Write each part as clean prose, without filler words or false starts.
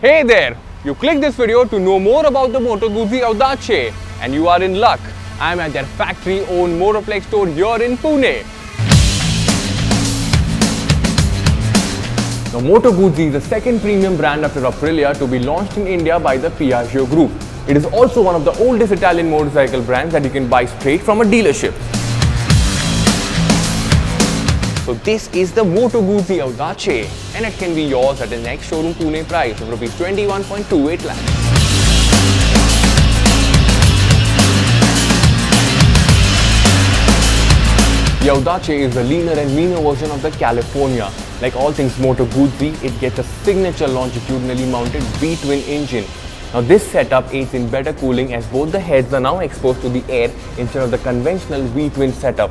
Hey there! You clicked this video to know more about the Moto Guzzi Audace, and you are in luck. I am at their factory-owned Motoplex store here in Pune. The Moto Guzzi is the second premium brand after Aprilia to be launched in India by the Piaggio group. It is also one of the oldest Italian motorcycle brands that you can buy straight from a dealership. So this is the Moto Guzzi Audace, and it can be yours at an Ex-Showroom Pune price of Rs 21.28 lakhs. The Audace is the leaner and meaner version of the California. Like all things Moto Guzzi, it gets a signature longitudinally mounted V-twin engine. Now this setup aids in better cooling as both the heads are now exposed to the air instead of the conventional V-twin setup.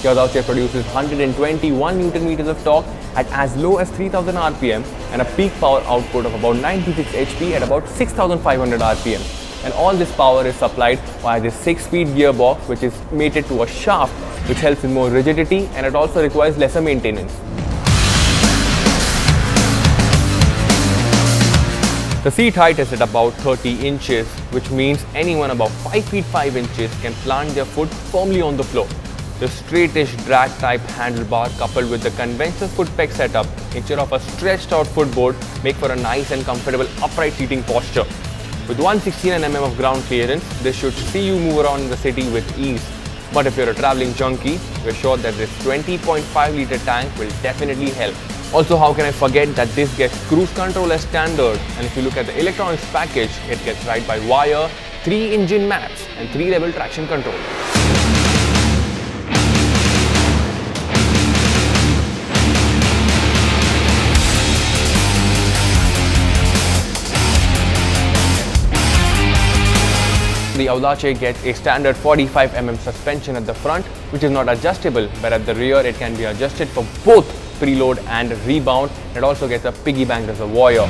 The Audace produces 121 Nm of torque at as low as 3000 RPM and a peak power output of about 96 HP at about 6500 RPM. And all this power is supplied via this 6-speed gearbox, which is mated to a shaft, which helps in more rigidity, and it also requires lesser maintenance. The seat height is at about 30 inches, which means anyone above 5 feet 5 inches can plant their foot firmly on the floor. The straightish drag type handlebar coupled with the conventional foot peg setup instead of a stretched out footboard make for a nice and comfortable upright seating posture. With 169 mm of ground clearance, this should see you move around in the city with ease. But if you're a traveling junkie, we're sure that this 20.5 litre tank will definitely help. Also, how can I forget that this gets cruise control as standard, and if you look at the electronics package, it gets ride-by-wire, 3 engine maps and 3-level traction control. The Audace gets a standard 45 mm suspension at the front, which is not adjustable, but at the rear it can be adjusted for both preload and rebound. It also gets a piggy bank reservoir.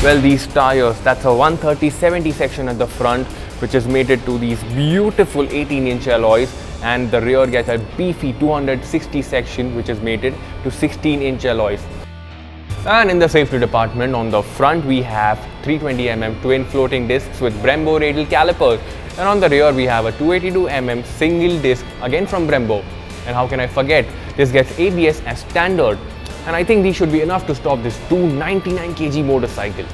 Well, these tires, that's a 130/70 section at the front, which is mated to these beautiful 18-inch alloys, and the rear gets a beefy 260 section, which is mated to 16-inch alloys. And in the safety department, on the front we have 320 mm twin floating discs with Brembo radial calipers, and on the rear we have a 282 mm single disc again from Brembo. And how can I forget, this gets ABS as standard, and I think these should be enough to stop this 299 kg motorcycle.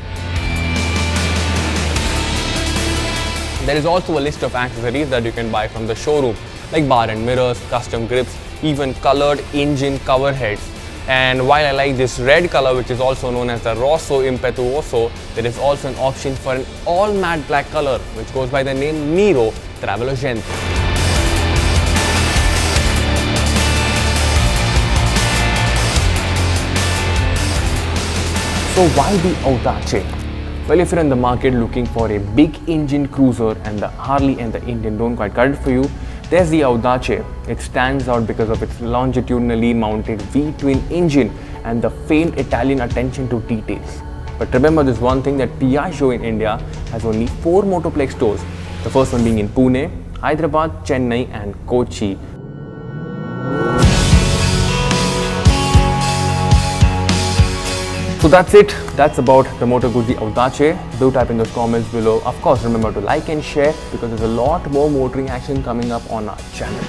There is also a list of accessories that you can buy from the showroom, like bar and mirrors, custom grips, even colored engine cover heads. And while I like this red color, which is also known as the Rosso Impetuoso, there is also an option for an all matte black color, which goes by the name Nero Travelogente. So why the Audace? Well, if you're in the market looking for a big engine cruiser and the Harley and the Indian don't quite cut it for you, there's the Audace. It stands out because of its longitudinally mounted V-twin engine and the famed Italian attention to details. But remember this one thing, that Piaggio in India has only 4 Motoplex stores. The first one being in Pune, Hyderabad, Chennai and Kochi. So that's it. That's about the Moto Guzzi Audace. Do type in those comments below. Of course, remember to like and share because there's a lot more motoring action coming up on our channel.